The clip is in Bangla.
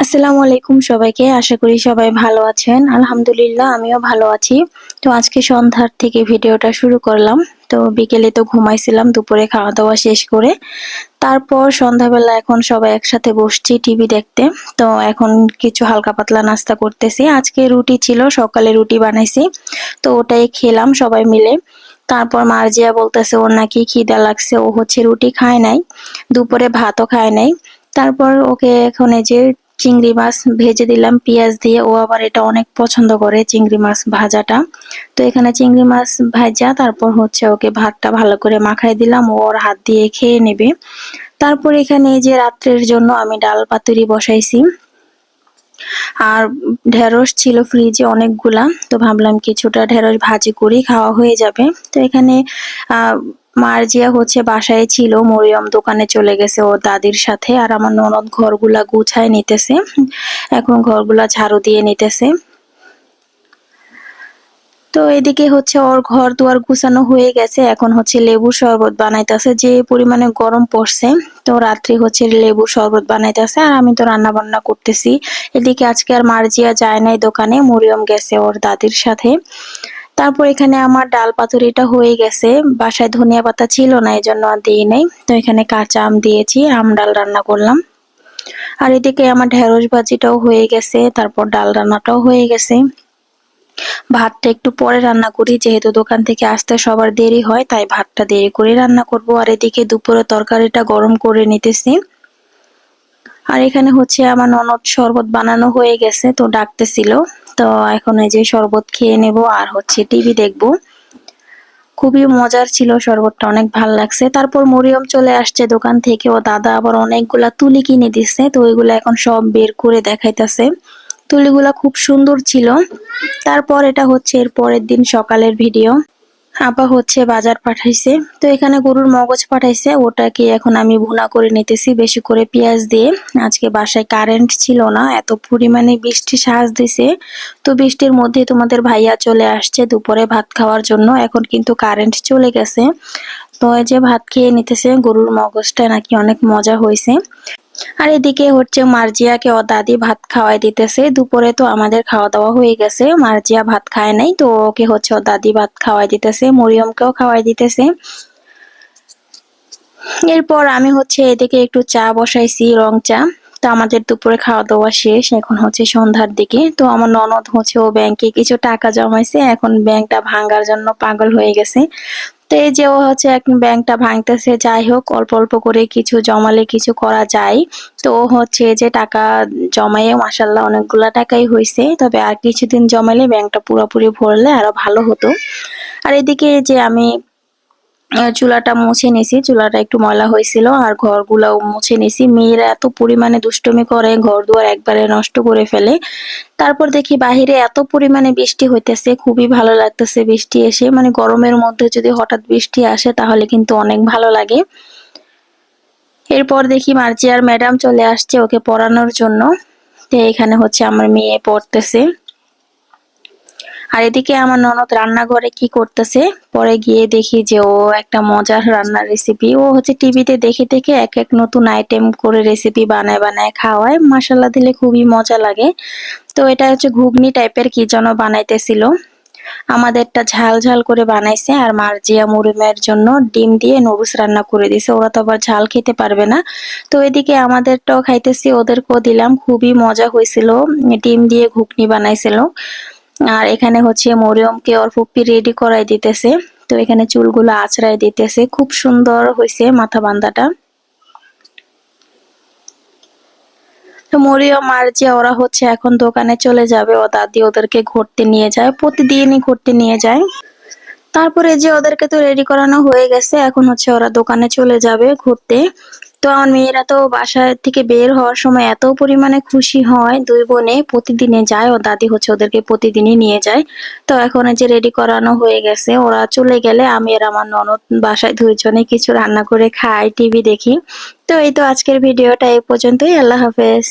আসসালামু আলাইকুম সবাইকে। আশা করি সবাই ভালো আছেন। আলহামদুলিল্লাহ আমিও ভালো আছি। তো আজকে সন্ধ্যার থেকে ভিডিওটা শুরু করলাম। তো বিকেলে তো ঘুমাইছিলাম দুপুরে খাওয়া-দাওয়া শেষ করে। তারপর সন্ধ্যাবেলা এখন সবাই একসাথে বসছি টিভি দেখতে। তো এখন কিছু হালকা পাতলা নাস্তা করতেছি। আজকে রুটি ছিল, সকালে রুটি বানাইছি। তো ওটাই খেলাম সবাই মিলে। তারপর মার্জিয়া বলতেছে ওর নাকি খিদা লাগছে। ও হচ্ছে রুটি খায় নাই। দুপুরে ভাতও খায় নাই। তারপর ওকে এখন এই যে চিংড়ি মাছ ভেজে দিলাম পেঁয়াজ দিয়ে। ও আবার এটা অনেক পছন্দ করে চিংড়ি মাছ ভাজাটা। তো এখানে চিংড়ি মাছ ভাজা তারপর হচ্ছে ওকে ভাতটা ভালো করে মাখাই দিলাম। ও ওর হাত দিয়ে খেয়ে নেবে। তারপর এখানে এই যে রাত্রের জন্য আমি ডাল পাতুরি বসাইছি। আর ঢেঁড়স ছিল ফ্রিজে অনেকগুলা। তো ভাবলাম কিছুটা ঢেঁড়স ভাজি করি, খাওয়া হয়ে যাবে। তো এখানে মার্জিয়া হচ্ছে বাসায় ছিল, মরিয়ম দোকানে চলে গেছে ওর দাদির সাথে। আর আমার ননদ ঘরগুলা গুছায় নিতেছে। এখন ঘরগুলা ঝাড়ু দিয়ে নিতেছে। তো এদিকে হচ্ছে ওর ঘর দুয়ার গুছানো হয়ে গেছে। এখন হচ্ছে লেবুর শরবত বানাইতেছে, যে পরিমাণে গরম পড়ছে। তো রাত্রি হচ্ছে লেবুর শরবত বানাইতেছে আর আমি তো রান্না বান্না করতেছি। এদিকে আজকে আর মার্জিয়া যায় নাই দোকানে, মরিয়ম গেছে ওর দাদির সাথে। তারপর এখানে আমার ডাল পাতুরিটা হয়ে গেছে। বাসায় ধনিয়া পাতা ছিল না, এই জন্য আর দিই নাই। তো এখানে কাঁচা আম দিয়েছি, আম ডাল রান্না করলাম। আর এদিকে আমার ঢেঁড়স ভাজিটাও হয়ে গেছে, তারপর ডাল রান্নাটাও হয়ে গেছে। ভাতটা একটু পরে রান্না করি, যেহেতু দোকান থেকে আসতে সবার দেরি হয়, তাই ভাতটা দেরি করে রান্না করব। আর এদিকে দুপুরে তরকারিটা গরম করে নিতেছি। আর এখানে হচ্ছে আমার ননদ শরবত বানানো হয়ে গেছে, তো ডাকতেছিল। তো এখন এই যে শরবত খেয়ে নেব আর হচ্ছে টিভি দেখবো। খুবই মজার ছিল শরবতটা, অনেক ভাল লাগছে। তারপর মরিয়ম চলে আসছে দোকান থেকে, ও দাদা আবার অনেকগুলা তুলি কিনে দিচ্ছে। তো ওইগুলা এখন সব বের করে দেখাইতেছে। তুলিগুলা খুব সুন্দর ছিল। তারপর এটা হচ্ছে এর পরের দিন সকালের ভিডিও। আপা হচ্ছে বাজার পাঠাইছে। তো এখানে গরুর মগজ পাঠাইছে, ওটাকে এখন আমি ভুনা করে নিতেছি বেশি করে পেঁয়াজ দিয়ে। আজকে বাসায় কারেন্ট ছিল না, এত পরিমাণে বৃষ্টি সাজ দিছে। তো বৃষ্টির মধ্যে তোমাদের ভাইয়া চলে আসছে দুপুরে ভাত খাওয়ার জন্য। এখন কিন্তু কারেন্ট চলে গেছে। তো এই যে ভাত খেয়ে নিতেছে, গরুর মগজটা নাকি অনেক মজা হয়েছে। আর এদিকে হচ্ছে মার্জিয়াকে ওর দাদি ভাত খাওয়াই দিতেছে। দুপুরে তো আমাদের খাওয়া দাওয়া হয়ে গেছে, মার্জিয়া ভাত খায় নাই। তো ওকে হচ্ছে ওর দাদি ভাত খাওয়াই দিতেছে, মরিয়মকেও খাওয়াই দিতেছে। এরপর আমি হচ্ছে এদিকে একটু চা বসাইছি, রং চা। তো আমাদের দুপুরে খাওয়া দাওয়া শেষ, এখন হচ্ছে সন্ধ্যার দিকে। তো আমার ননদ হচ্ছে ও ব্যাংকে কিছু টাকা জমাইছে, এখন ব্যাংকটা ভাঙার জন্য পাগল হয়ে গেছে। তো এই যে ও হচ্ছে এখন ব্যাংকটা ভাঙতেছে। যাই হোক, অল্প অল্প করে কিছু জমালে কিছু করা যায়। তো ও হচ্ছে এই যে টাকা জমায়ে মাশাআল্লাহ অনেকগুলা টাকাই হইছে। তবে আর কিছুদিন জমালে ব্যাংকটা পুরোপুরি ভরলে আরো ভালো হতো। আর এদিকে যে আমি চুলাটা মুছে নিছি, চুলাটা একটু ময়লা হয়েছিল আর ঘরগুলাও মুছে নিছি। মেয়েরা এত পরিমাণে দুষ্টুমি করে, ঘর দুয়ার একবারে নষ্ট করে ফেলে। তারপর দেখি বাহিরে এত পরিমাণে বৃষ্টি হইতেছে, খুবই ভালো লাগতেছে বৃষ্টি এসে। মানে গরমের মধ্যে যদি হঠাৎ বৃষ্টি আসে তাহলে কিন্তু অনেক ভালো লাগে। এরপর দেখি মার্জিয়ার ম্যাডাম চলে আসছে ওকে পড়ানোর জন্য। তো এখানে হচ্ছে আমার মেয়ে পড়তেছে। আর এদিকে আমার ননদ রান্নাঘরে কি করতেছে, পরে গিয়ে দেখি যে ও একটা মজার রান্নার রেসিপি, ও হচ্ছে টিভিতে দেখে দেখে এক এক নতুন আইটেম করে রেসিপি বানায় বানায় খাওয়ায়, মশলা দিলে খুবই মজা লাগে। তো এটা হচ্ছে ঘুগনি টাইপের কি যেন বানাইতেছিল। আমাদেরটা ঝাল ঝাল করে বানাইছে আর মার্জিয়া মুরিমের জন্য ডিম দিয়ে নুডলস রান্না করে দিছে, ওরা তো আবার ঝাল খেতে পারবে না। তো এদিকে আমাদেরটাও খাইতেছি, ওদেরকেও দিলাম, খুবই মজা হয়েছিল। ডিম দিয়ে ঘুগনি বানাইছিল। আর এখানে হচ্ছে মরিয়মকে ওর ফুপ্পি রেডি করাই দিতেছে। তো এখানে চুলগুলো আঁচড়াই দিতেছে, খুব সুন্দর হয়েছে মাথা বান্ধাটা। তো মরিয়ম মার্জিয়া ওরা হচ্ছে এখন দোকানে চলে যাবে, ও দাদি ওদেরকে ঘুরতে নিয়ে যায়, প্রতিদিনই ঘুরতে নিয়ে যায়। তারপরে যে ওদেরকে তো রেডি করানো হয়ে গেছে, এখন হচ্ছে ওরা দোকানে চলে যাবে ঘুরতে। তো আমার মেয়েরা তো বাসা থেকে বের হওয়ার সময় এত পরিমাণে খুশি হয়, দুই বোনে প্রতিদিনে যায়, ও দাদি হচ্ছে ওদেরকে প্রতিদিনই নিয়ে যায়। তো এখন এই যে রেডি করানো হয়ে গেছে, ওরা চলে গেলে আমি আর আমার ননদ বাসায় দুইজনে কিছু রান্না করে খাই, টিভি দেখি। তো এই তো আজকের ভিডিওটা এই পর্যন্তই। আল্লাহ হাফেজ।